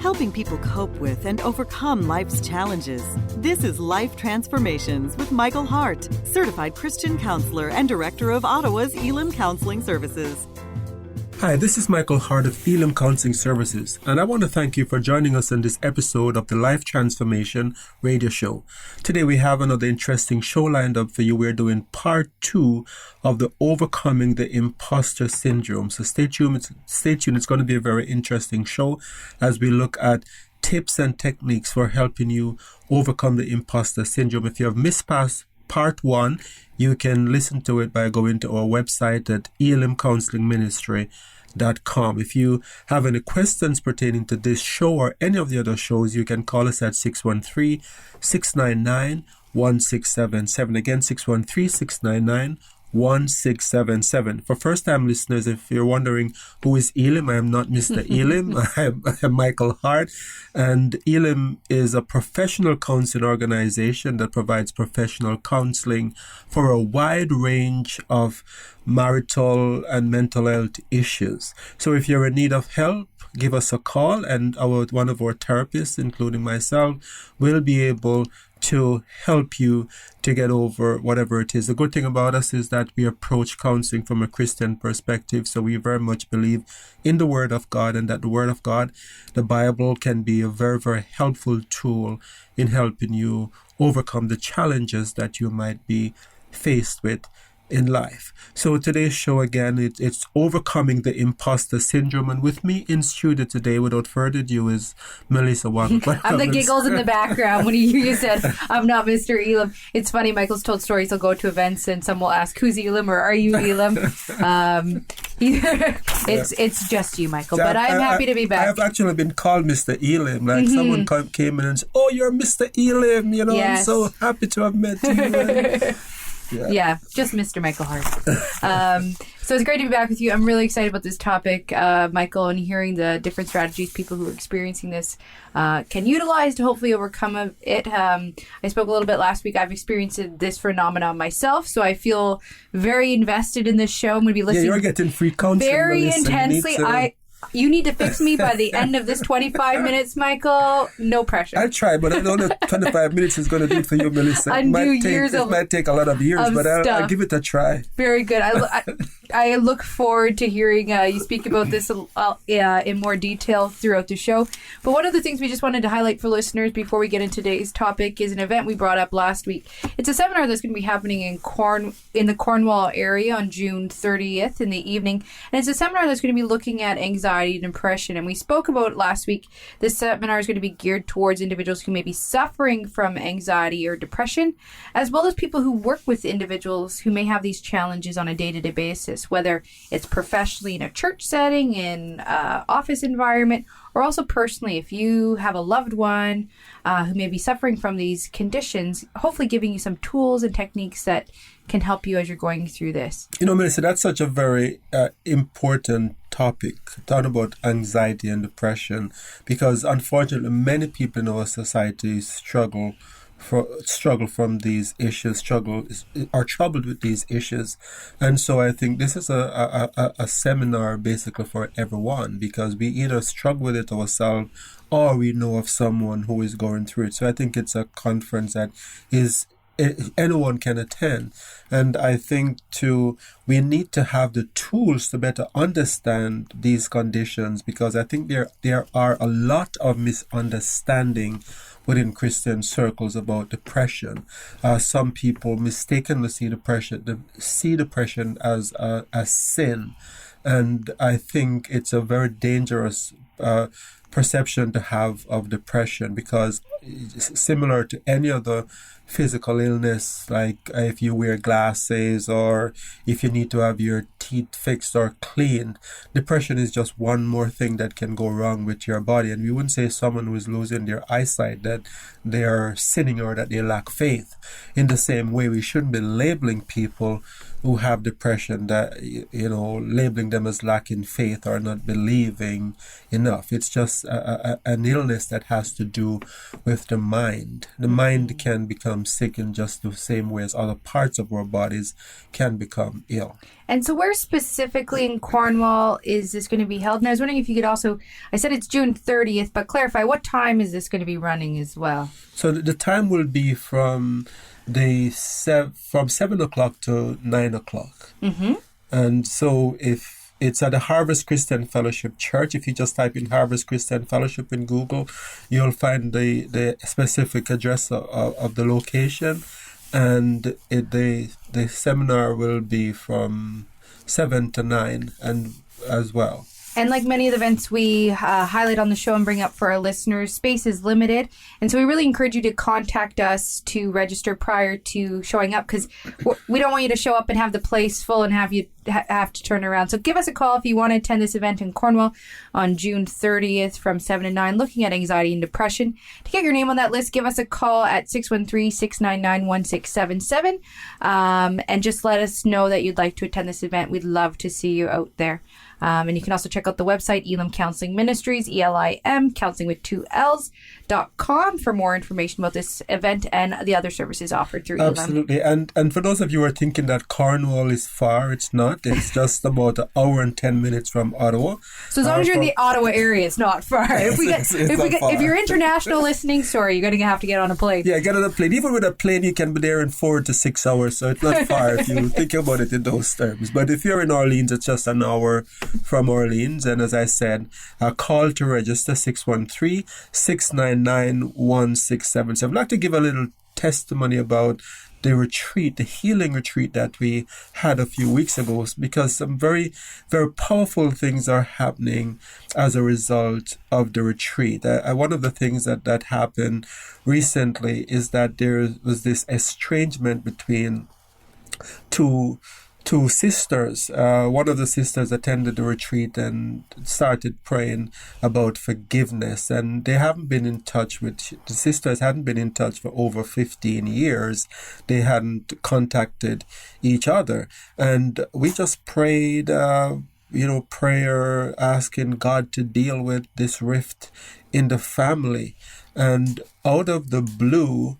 helping people cope with and overcome life's challenges. This is Life Transformations with Michael Hart, certified Christian counselor and director of Ottawa's ElimCounselling Services. Hi, this is Michael Hart of ElimCounselling Services, and I want to thank you for joining us in this episode of the Life Transformation radio show. Today we have another interesting show lined up for you. We're doing part 2 of the Overcoming the Imposter Syndrome. So stay tuned. It's going to be a very interesting show as we look at tips and techniques for helping you overcome the imposter syndrome. If you have missed past part 1, you can listen to it by going to our website at ElimCounselingMinistry.com. If you have any questions pertaining to this show or any of the other shows, you can call us at 613-699-1677. Again, 613-699-1677. For first-time listeners, if you're wondering who is Elim, I am not Mr. Elim. I'm Michael Hart. And Elim is a professional counseling organization that provides professional counseling for a wide range of marital and mental health issues. So if you're in need of help, give us a call, and one of our therapists, including myself, will be able to help you to get over whatever it is. The good thing about us is that we approach counseling from a Christian perspective, so we very much believe in the Word of God, and that the Word of God, the Bible, can be a very, very helpful tool in helping you overcome the challenges that you might be faced with in life. So today's show, again, it's Overcoming the Imposter Syndrome, and with me in studio today, without further ado, is Melissa Waddle. I'm the giggles in the background when you said I'm not Mr. Elim. It's funny, Michael's told stories. He'll go to events and some will ask, who's Elim, or are you Elim? It's just you, Michael, but I'm happy to be back. I've actually been called Mr. Elim. Like someone came in and said, oh, you're Mr. Elim, yes. I'm so happy to have met you. Yeah, just Mr. Michael Hart. So it's great to be back with you. I'm really excited about this topic, Michael, and hearing the different strategies people who are experiencing this can utilize to hopefully overcome it. I spoke a little bit last week. I've experienced this phenomenon myself, so I feel very invested in this show. I'm going to be listening. Yeah, you're getting free counseling. Very intensely. You need to fix me by the end of this 25 minutes, Michael. No pressure. I'll try, but I don't know 25 minutes is going to do it for you, Melissa. It might take a lot of years, but I'll give it a try. Very good. I look forward to hearing you speak about this in more detail throughout the show. But one of the things we just wanted to highlight for listeners before we get into today's topic is an event we brought up last week. It's a seminar that's going to be happening in the Cornwall area on June 30th in the evening. And it's a seminar that's going to be looking at anxiety and depression. And we spoke about it last week. This seminar is going to be geared towards individuals who may be suffering from anxiety or depression, as well as people who work with individuals who may have these challenges on a day-to-day basis, whether it's professionally in a church setting, in an office environment, or also personally, if you have a loved one who may be suffering from these conditions, hopefully giving you some tools and techniques that can help you as you're going through this. Melissa, that's such a very important topic, talking about anxiety and depression, because unfortunately many people in our society struggle from these issues, are troubled with these issues. And so I think this is a seminar basically for everyone, because we either struggle with it ourselves or we know of someone who is going through it. So I think it's a conference that anyone can attend. And I think we need to have the tools to better understand these conditions, because I think there are a lot of misunderstanding within Christian circles about depression. Some people mistakenly see depression as a sin. And I think it's a very dangerous perception to have of depression, because it's similar to any other physical illness, like if you wear glasses or if you need to have your teeth fixed or cleaned. Depression is just one more thing that can go wrong with your body. And we wouldn't say someone who is losing their eyesight that they are sinning or that they lack faith. In the same way, we shouldn't be labeling people who have depression, that labeling them as lacking faith or not believing enough. It's just just an illness that has to do with the mind. The mind can become sick in just the same way as other parts of our bodies can become ill. And so where specifically in Cornwall is this going to be held? And I was wondering if you could also, I said it's June 30th, but clarify, what time is this going to be running as well? So the time will be from 7 o'clock to 9 o'clock. Mm-hmm. And so if it's at the Harvest Christian Fellowship Church, if you just type in Harvest Christian Fellowship in Google, you'll find the specific address of the location. And the seminar will be from 7 to 9 and as well. And like many of the events we highlight on the show and bring up for our listeners, space is limited. And so we really encourage you to contact us to register prior to showing up, because we don't want you to show up and have the place full and have you have to turn around. So give us a call if you want to attend this event in Cornwall on June 30th from 7 to 9, looking at anxiety and depression. To get your name on that list, give us a call at 613-699-1677 and just let us know that you'd like to attend this event. We'd love to see you out there. And you can also check out the website, ElimCounselling Ministries, ELIM, counseling with 2 L's.com for more information about this event and the other services offered through Elim. Absolutely. And for those of you who are thinking that Cornwall is far, it's not. It's just about an hour and 10 minutes from Ottawa. So as long as you're in the Ottawa area, it's not far. If you're international listening, sorry, you're going to have to get on a plane. Yeah, get on a plane. Even with a plane, you can be there in 4 to 6 hours. So it's not far if you think about it in those terms. But if you're in Orleans, it's just an hour from Orleans. And as I said, a call to register 613-699-1677. I'd like to give a little testimony about the retreat, the healing retreat that we had a few weeks ago, because some very, very powerful things are happening as a result of the retreat. One of the things that happened recently is that there was this estrangement between two sisters. One of the sisters attended the retreat and started praying about forgiveness, and the sisters hadn't been in touch for over 15 years. They hadn't contacted each other, and we just prayed prayer asking God to deal with this rift in the family. And out of the blue,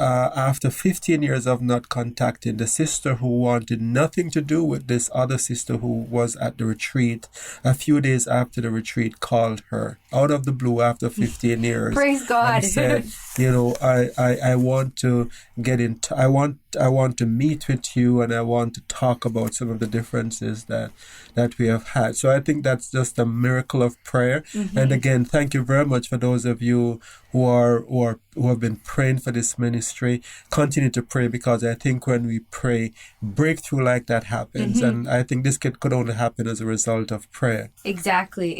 after 15 years of not contacting, the sister who wanted nothing to do with this other sister who was at the retreat, a few days after the retreat, called her out of the blue after 15 years. Praise God. And said, I want to get in. I want to meet with you, and I want to talk about some of the differences that we have had. So I think that's just a miracle of prayer. Mm-hmm. And again, thank you very much for those of you who have been praying for this ministry. Continue to pray, because I think when we pray, breakthrough like that happens. Mm-hmm. And I think this could only happen as a result of prayer. Exactly.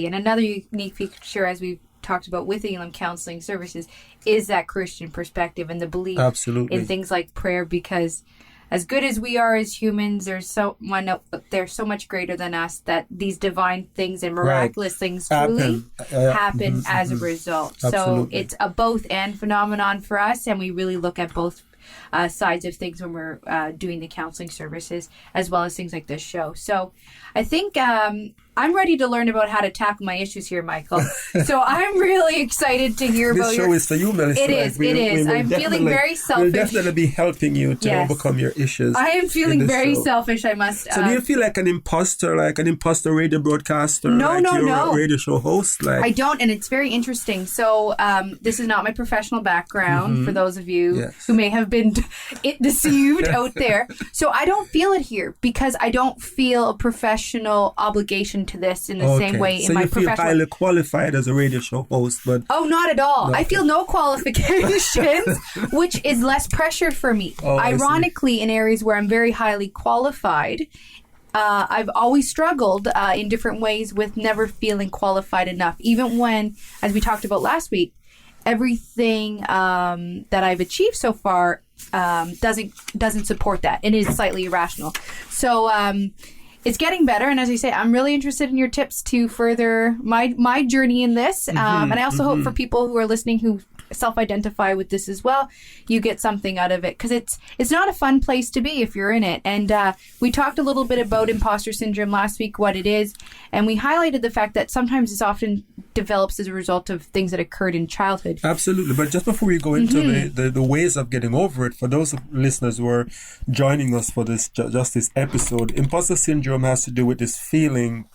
And another unique feature, as we've talked about with Elim Counseling Services, is that Christian perspective and the belief in things like prayer, because as good as we are as humans, there's someone out there so much greater than us that these divine things and miraculous things truly happen as a result. Absolutely. So it's a both and phenomenon for us, and we really look at both sides of things when we're doing the counseling services, as well as things like this show. So I think I'm ready to learn about how to tackle my issues here, Michael. So I'm really excited to hear about this show is for you, Melissa. It is. I'm feeling very selfish. We'll definitely be helping you to overcome your issues. I am feeling very selfish, I must. So do you feel like an imposter radio broadcaster? No. A radio show host? I don't, and it's very interesting. So this is not my professional background, for those of you who may have been deceived out there. So I don't feel it here, because I don't feel a professional obligation to this in the same way in my professional. So you feel highly qualified as a radio show host, but not at all. Okay. I feel no qualifications, which is less pressure for me. Ironically, in areas where I'm very highly qualified, I've always struggled in different ways with never feeling qualified enough, even when, as we talked about last week, everything that I've achieved so far doesn't support that, and is slightly irrational. So it's getting better, and as I say, I'm really interested in your tips to further my journey in this. And I also hope for people who are listening who self-identify with this as well, you get something out of it, because it's not a fun place to be if you're in it. And we talked a little bit about imposter syndrome last week, what it is, and we highlighted the fact that sometimes this often develops as a result of things that occurred in childhood. Absolutely. But just before we go into the ways of getting over it, for those listeners who are joining us for this episode, imposter syndrome has to do with this feeling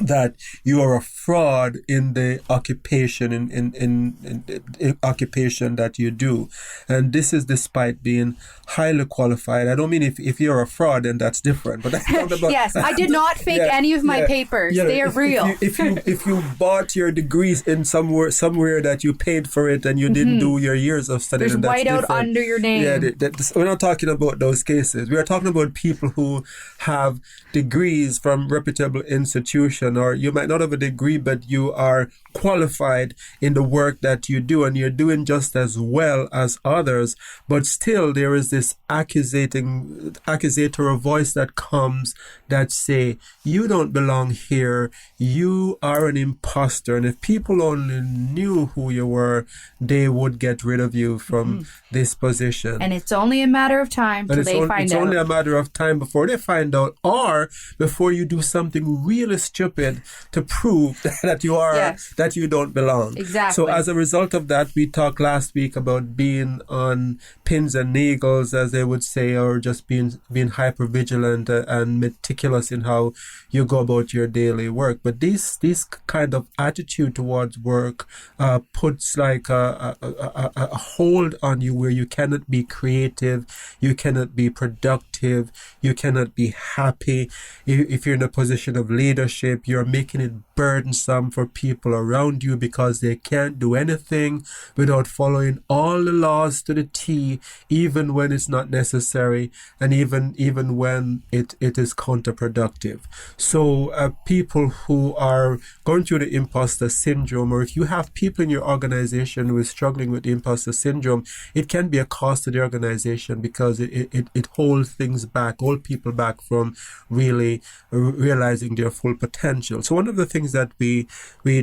that you are a fraud in the occupation in occupation that you do, and this is despite being highly qualified. I don't mean if you're a fraud, then that's different. But I'm about, yes, I did not fake any of my papers. They are real. If you bought your degrees in somewhere that you paid for it and you didn't do your years of study, there's whiteout under your name. Yeah, we're not talking about those cases. We are talking about people who have degrees from reputable institutions. Or you might not have a degree, but you are qualified in the work that you do, and you're doing just as well as others, but still there is this accusatory voice that comes that say, you don't belong here, you are an imposter, and if people only knew who you were, they would get rid of you from this position. And it's only a matter of time till they find out. It's only a matter of time before they find out, or before you do something really stupid to prove that you are that you don't belong. Exactly. So as a result of that, we talked last week about being on pins and needles, as they would say, or just being hyper vigilant and meticulous in how you go about your daily work. But this kind of attitude towards work puts like a hold on you where you cannot be creative, you cannot be productive, you cannot be happy. If you're in a position of leadership, you're making it burdensome for people around you because they can't do anything without following all the laws to the T, even when it's not necessary, and even when it is counterproductive. So people who are going through the imposter syndrome, or if you have people in your organization who is struggling with the imposter syndrome, it can be a cost to the organization because it holds things back, hold people back from really realizing their full potential. So one of the things that we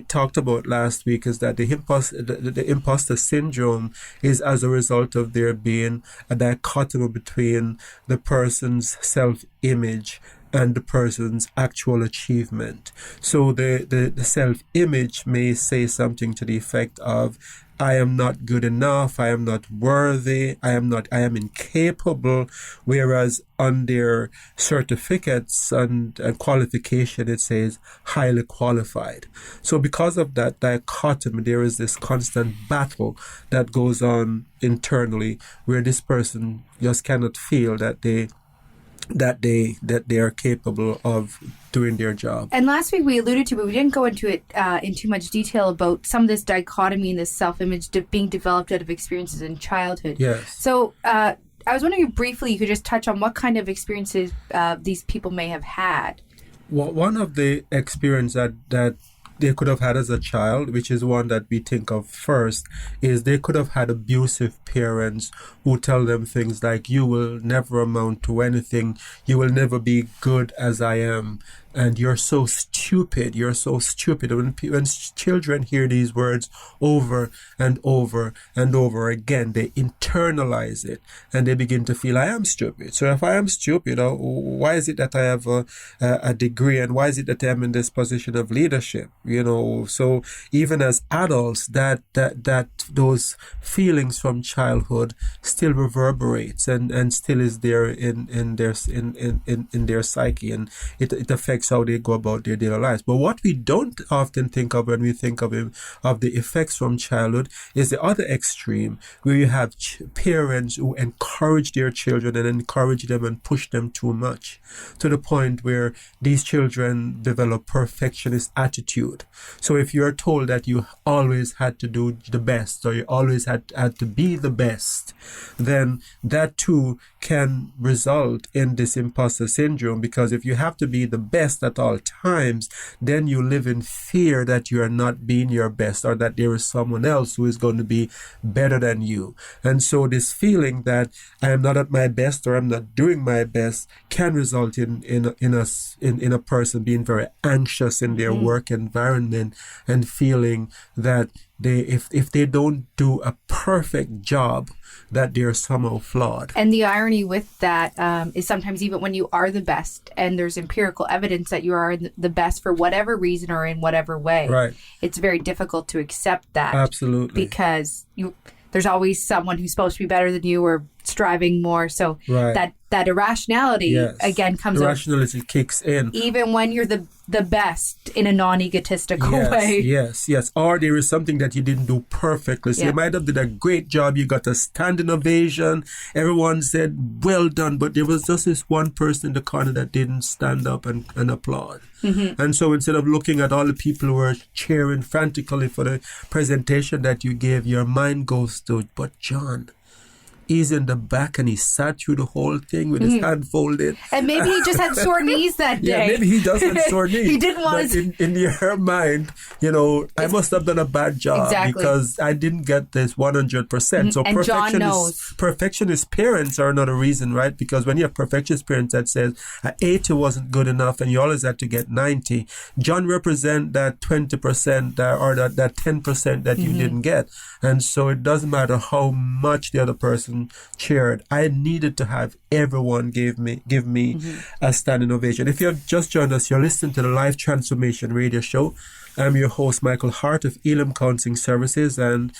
talked about last week is that the imposter syndrome is as a result of there being a dichotomy between the person's self-image and the person's actual achievement. So the self-image may say something to the effect of, I am not good enough, I am not worthy, I am incapable, whereas on their certificates and qualification it says highly qualified. So because of that dichotomy, there is this constant battle that goes on internally where this person just cannot feel that they are capable of doing their job. And last week we alluded to, but we didn't go into it in too much detail about some of this dichotomy and this self-image being developed out of experiences in childhood. Yes. So I was wondering if briefly you could just touch on what kind of experiences these people may have had. Well, one of the experiences that they could have had as a child, which is one that we think of first, is they could have had abusive parents who tell them things like, you will never amount to anything, you will never be good as I am, and you're so stupid. When children hear these words over and over and over again, they internalize it and they begin to feel, I am stupid. So if I am stupid, why is it that I have a degree, and why is it that I'm in this position of leadership? So even as adults, that those feelings from childhood still reverberates and still is there in their psyche, and it affects how they go about their daily lives. But what we don't often think of when we think of the effects from childhood is the other extreme, where you have parents who encourage their children and encourage them and push them too much, to the point where these children develop perfectionist attitude. So if you're told that you always had to do the best, or you always had to be the best, then that too can result in this imposter syndrome, because if you have to be the best at all times, then you live in fear that you are not being your best, or that there is someone else who is going to be better than you. And so this feeling that I am not at my best, or I'm not doing my best, can result in a person being very anxious in their work environment and feeling that if they don't do a perfect job, that they're somehow flawed. And the irony with that is sometimes even when you are the best and there's empirical evidence that you are the best for whatever reason or in whatever way, right, it's very difficult to accept that. Absolutely. Because there's always someone who's supposed to be better than you or striving more. So right, that irrationality, again, comes out. Irrationality kicks in. Even when you're the best in a non-egotistical way. Yes. Or there is something that you didn't do perfectly. So you might have did a great job. You got a standing ovation. Everyone said, well done. But there was just this one person in the corner that didn't stand up and applaud. Mm-hmm. And so instead of looking at all the people who were cheering frantically for the presentation that you gave, your mind goes to, but John, he's in the back and he sat through the whole thing with his hand folded. And maybe he just had sore knees that day. Yeah, maybe he just had sore knees. He didn't want to... in your mind, I must have done a bad job because I didn't get this 100%. So and John knows. Perfectionist parents are another reason, right? Because when you have perfectionist parents that says 80 wasn't good enough and you always had to get 90, John represent that 20% or that 10% that you didn't get. And so it doesn't matter how much the other person cheered. I needed to have everyone give me a standing ovation. If you have just joined us, you're listening to the Life Transformation Radio Show. I'm your host, Michael Hart of ElimCounselling Services, and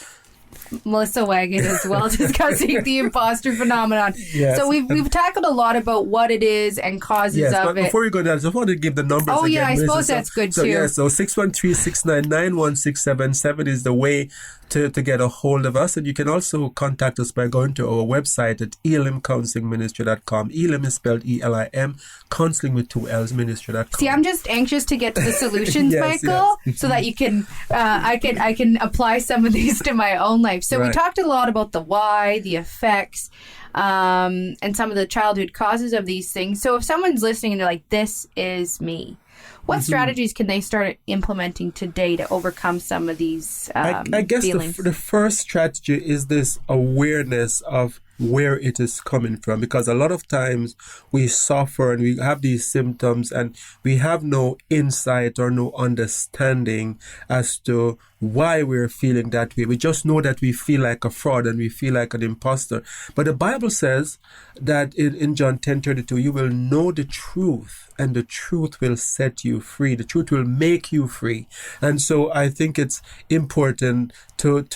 Melissa Wagon as well, discussing the imposter phenomenon. Yes. So we've tackled a lot about what it is and causes of but it. Before we go there, I just want to give the numbers again. Yeah, I suppose that's good too. Yeah, so 613-699-1677 is the way to get a hold of us. And you can also contact us by going to our website at ElimCounselingMinistry.com. Elim is spelled E-L-I-M, counseling with 2 L's, ministry.com. See, I'm just anxious to get to the solutions, Michael, so that you can, I can apply some of these to my own life. So we talked a lot about the why, the effects, and some of the childhood causes of these things. So if someone's listening and they're like, this is me, what strategies can they start implementing today to overcome some of these I guess feelings? The first strategy is this awareness of where it is coming from, because a lot of times we suffer and we have these symptoms and we have no insight or no understanding as to why we're feeling that way. We just know that we feel like a fraud and we feel like an imposter. But the Bible says that in John 10:32, you will know the truth and the truth will set you free. The truth will make you free. And so I think it's important to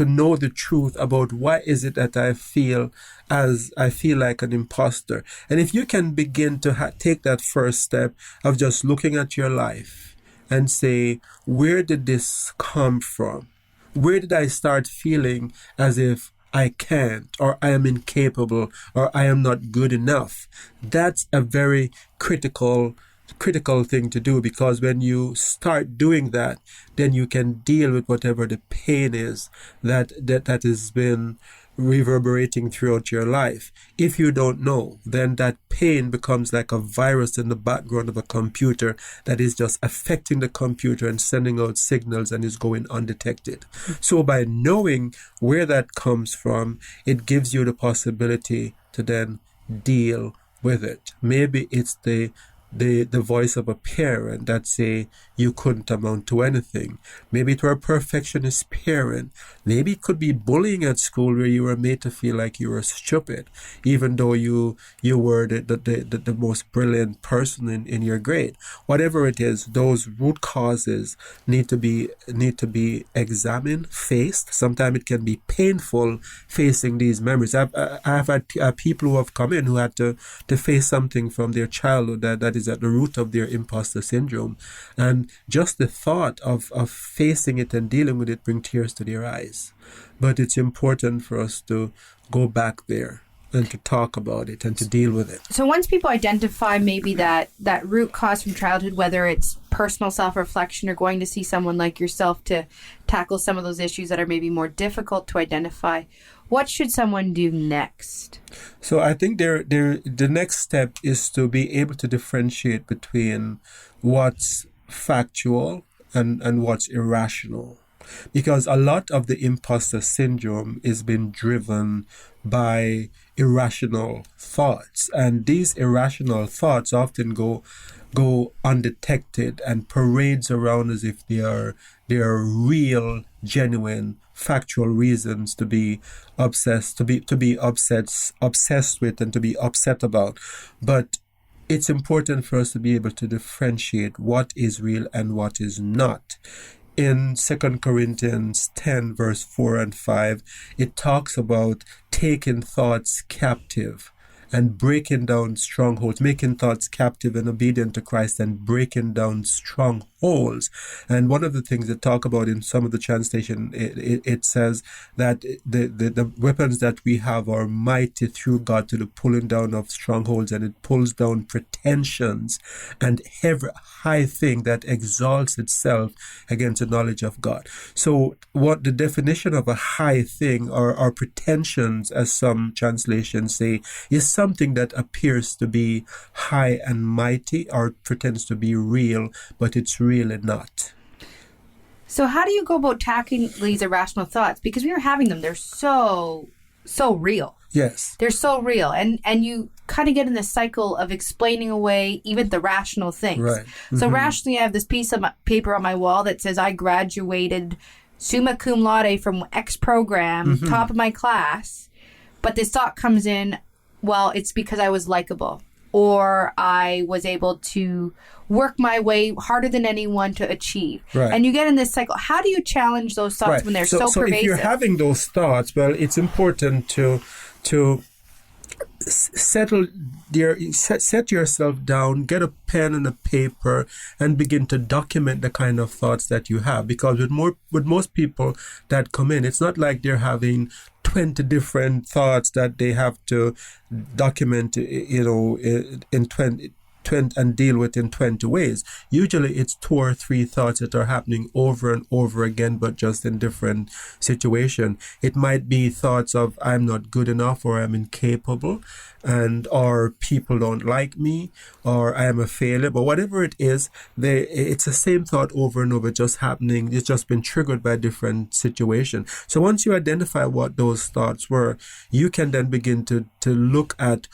know the truth about why is it that I feel like an imposter. And if you can begin to take that first step of just looking at your life and say, where did this come from? Where did I start feeling as if I can't, or I am incapable, or I am not good enough? That's a very critical thing to do, because when you start doing that, then you can deal with whatever the pain is that has been reverberating throughout your life. If you don't know, then that pain becomes like a virus in the background of a computer that is just affecting the computer and sending out signals and is going undetected. So by knowing where that comes from, it gives you the possibility to then deal with it. Maybe it's the voice of a parent that say you couldn't amount to anything. Maybe it were a perfectionist parent. Maybe it could be bullying at school where you were made to feel like you were stupid, even though you were the most brilliant person in your grade. Whatever it is, those root causes need to be examined, faced. Sometimes it can be painful facing these memories. I've had people who have come in who had to face something from their childhood that is at the root of their imposter syndrome, and just the thought of facing it and dealing with it bring tears to their eyes. But it's important for us to go back there and to talk about it and to deal with it. So once people identify maybe that root cause from childhood, whether it's personal self-reflection or going to see someone like yourself to tackle some of those issues that are maybe more difficult to identify, what should someone do next? So I think the next step is to be able to differentiate between what's factual and what's irrational. Because a lot of the imposter syndrome is being driven by irrational thoughts. And these irrational thoughts often go undetected and parades around as if they are real, genuine, factual reasons to be obsessed with and to be upset about. But it's important for us to be able to differentiate what is real and what is not. In 2 Corinthians 10, verse 4 and 5, it talks about taking thoughts captive and breaking down strongholds, making thoughts captive and obedient to Christ and breaking down strongholds. And one of the things they talk about in some of the translation, it says that the weapons that we have are mighty through God to the pulling down of strongholds, and it pulls down pretensions and every high thing that exalts itself against the knowledge of God. So what the definition of a high thing or pretensions, as some translations say, is something that appears to be high and mighty or pretends to be real, but it's really not. So how do you go about tackling these irrational thoughts? Because when you're having them, they're so real. Yes. They're so real. And you kind of get in this cycle of explaining away even the rational things. Right. Mm-hmm. So rationally, I have this piece of paper on my wall that says I graduated summa cum laude from X program, top of my class. But this thought comes in, well, it's because I was likable, or I was able to work my way harder than anyone to achieve. Right. And you get in this cycle. How do you challenge those thoughts when they're so pervasive? If you're having those thoughts, well, it's important to set yourself down, get a pen and a paper, and begin to document the kind of thoughts that you have. Because with most people that come in, it's not like they're having 20 different thoughts that they have to document, in 20 and deal with in 20 ways. Usually it's 2 or 3 thoughts that are happening over and over again, but just in different situation. It might be thoughts of I'm not good enough, or I'm incapable, or people don't like me, or I am a failure. But whatever it is, it's the same thought over and over, just happening. It's just been triggered by a different situation. So once you identify what those thoughts were, you can then begin to look at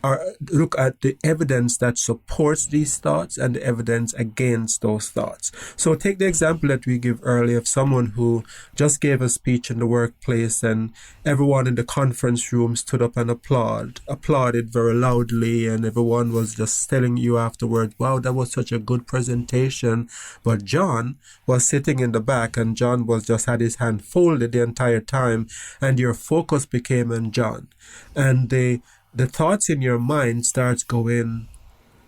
the evidence that supports these thoughts and the evidence against those thoughts. So take the example that we give earlier of someone who just gave a speech in the workplace, and everyone in the conference room stood up and applauded very loudly, and everyone was just telling you afterwards, wow, that was such a good presentation. But John was sitting in the back, and John was just had his hand folded the entire time, and your focus became on John. And the thoughts in your mind starts going,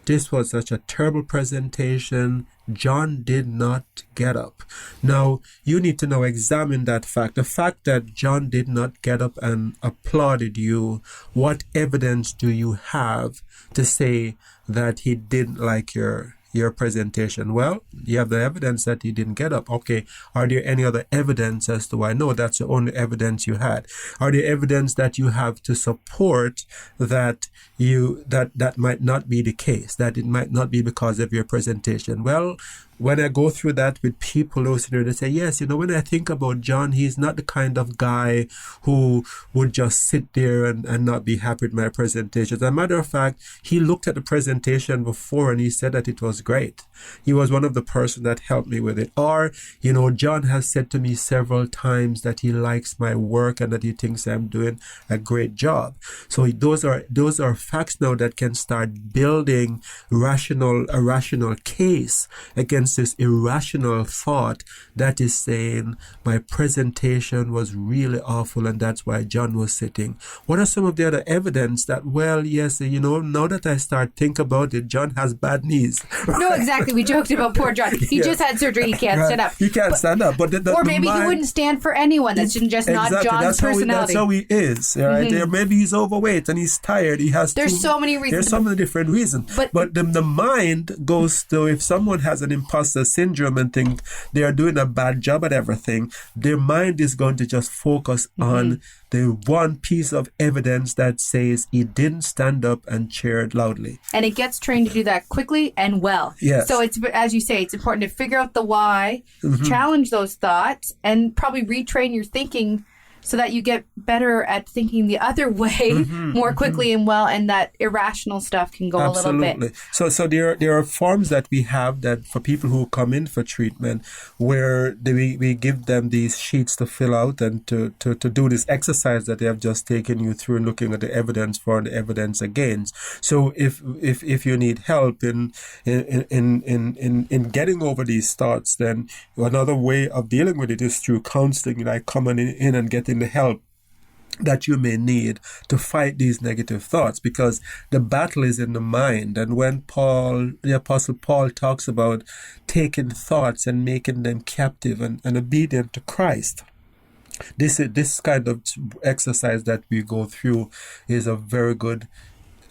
this was such a terrible presentation. John did not get up. Now, you need to now examine that fact. The fact that John did not get up and applauded you, what evidence do you have to say that he didn't like your presentation? Well, you have the evidence that he didn't get up. Okay, are there any other evidence as to why? No, that's the only evidence you had. Are there evidence that you have to support that that might not be the case, that it might not be because of your presentation? Well, when I go through that with people, they say, yes, when I think about John, he's not the kind of guy who would just sit there and not be happy with my presentation. As a matter of fact, he looked at the presentation before and he said that it was great. He was one of the person that helped me with it. Or, John has said to me several times that he likes my work and that he thinks I'm doing a great job. So those are facts now that can start building a rational case against this irrational thought that is saying my presentation was really awful and that's why John was sitting. What are some of the other evidence that, well, yes, now that I start think about it, John has bad knees. Right? No, exactly. We joked about poor John. He just had surgery. He can't stand up. He can't stand up. But or maybe he wouldn't stand for anyone. That's just not John's personality. That's how he is. Right? Mm-hmm. Maybe he's overweight and he's tired. There's so many reasons. There's so many different reasons. But the mind goes to, if someone has an imposter syndrome and think they are doing a bad job at everything, their mind is going to just focus on the one piece of evidence that says he didn't stand up and cheered loudly. And it gets trained to do that quickly and well. Yes. So it's, as you say, it's important to figure out the why, challenge those thoughts, and probably retrain your thinking so that you get better at thinking the other way more quickly and well, and that irrational stuff can go a little bit. So there are forms that we have that for people who come in for treatment, where we give them these sheets to fill out and to do this exercise that they have just taken you through, and looking at the evidence for and the evidence against. So if you need help in getting over these thoughts, then another way of dealing with it is through counseling, like coming in and getting the help that you may need to fight these negative thoughts, because the battle is in the mind. And when the Apostle Paul talks about taking thoughts and making them captive and obedient to Christ, this kind of exercise that we go through is a very good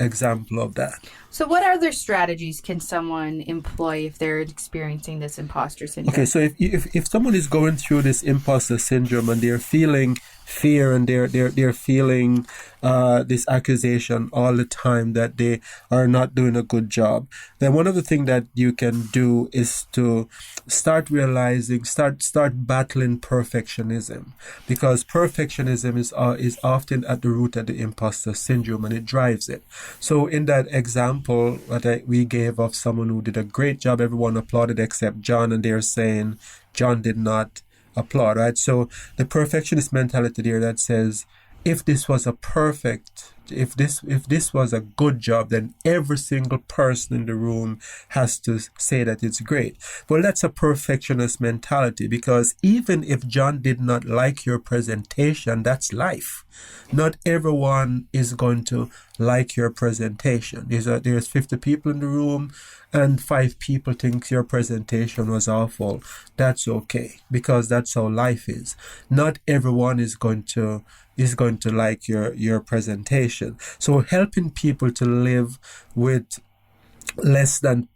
example of that. So what other strategies can someone employ if they're experiencing this imposter syndrome? Okay, so if someone is going through this imposter syndrome and they're feeling fear and they're feeling this accusation all the time that they are not doing a good job, then one of the things that you can do is to start battling perfectionism, because perfectionism is often at the root of the imposter syndrome, and it drives it. So in that example that we gave of someone who did a great job, everyone applauded except John, and they're saying John did not applaud, right? So the perfectionist mentality there that says, if this was a good job, then every single person in the room has to say that it's great. Well, that's a perfectionist mentality, because even if John did not like your presentation, that's life. Not everyone is going to like your presentation. There's 50 people in the room and 5 people think your presentation was awful. That's okay, because that's how life is. Not everyone is going to like your presentation. So helping people to live with less than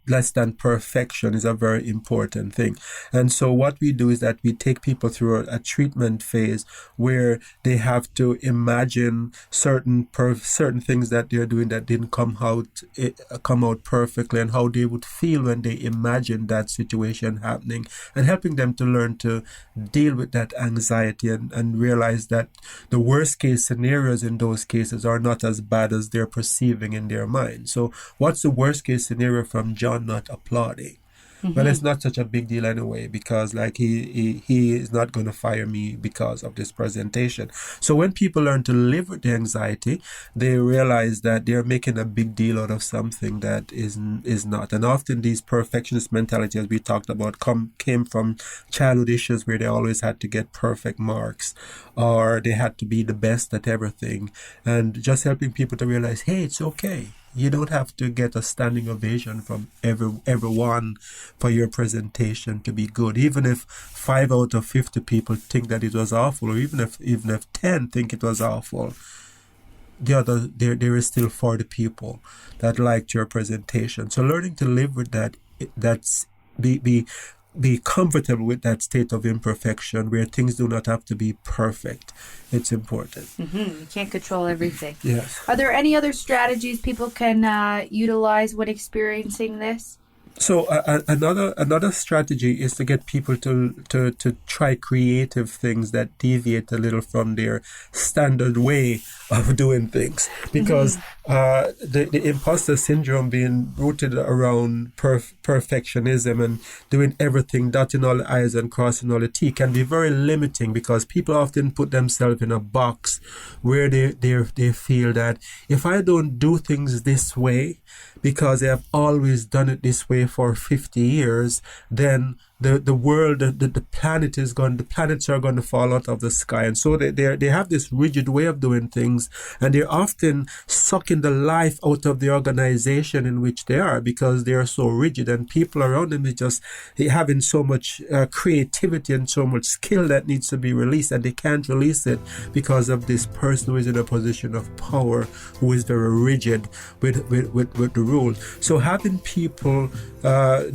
perfection is a very important thing. And so what we do is that we take people through a treatment phase where they have to imagine certain things that they're doing that didn't come out perfectly, and how they would feel when they imagine that situation happening, and helping them to learn to deal with that anxiety and realize that the worst case scenarios in those cases are not as bad as they're perceiving in their mind. So what's the worst case scenario from John not applauding? Well, it's not such a big deal anyway, because like he is not going to fire me because of this presentation. So when people learn to live with the anxiety, they realize that they're making a big deal out of something that is not. And often these perfectionist mentality, as we talked about, came from childhood issues where they always had to get perfect marks, or they had to be the best at everything. And just helping people to realize, hey, it's okay. You don't have to get a standing ovation from everyone for your presentation to be good. Even if 5 out of 50 people think that it was awful, or even if 10 think it was awful, there is still 40 people that liked your presentation. So learning to live with that, be comfortable with that state of imperfection where things do not have to be perfect. It's important. You can't control everything. Yes. Are there any other strategies people can utilize when experiencing this? So another strategy is to get people to try creative things that deviate a little from their standard way of doing things, because the imposter syndrome being rooted around perfectionism and doing everything, dotting all the I's and crossing all the T's, can be very limiting, because people often put themselves in a box where they feel that if I don't do things this way, because they have always done it this way for 50 years, then the world, the planets are going to fall out of the sky. And so they have this rigid way of doing things, and they're often sucking the life out of the organization in which they are, because they are so rigid, and people around them is just having so much creativity and so much skill that needs to be released, and they can't release it because of this person who is in a position of power, who is very rigid with the rules. So having people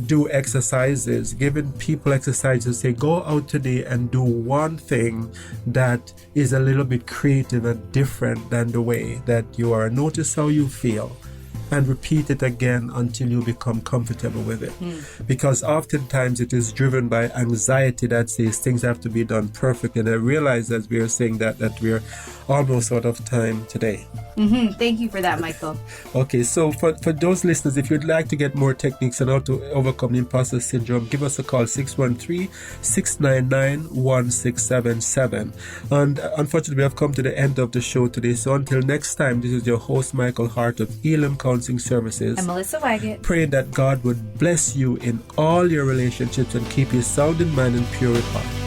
do exercises, giving people exercises, say, go out today and do one thing that is a little bit creative and different than the way that you are. Notice how you feel, and repeat it again until you become comfortable with it. Because oftentimes it is driven by anxiety that says things have to be done perfect. And I realize as we are saying that we're almost out of time today. Thank you for that, Michael. Okay, so for those listeners, if you'd like to get more techniques on how to overcome imposter syndrome, give us a call, 613-699-1677. And unfortunately, we have come to the end of the show today. So until next time, this is your host, Michael Hart of ElimCounselling Services. I'm Melissa Waggett. Praying that God would bless you in all your relationships and keep you sound in mind and pure at heart.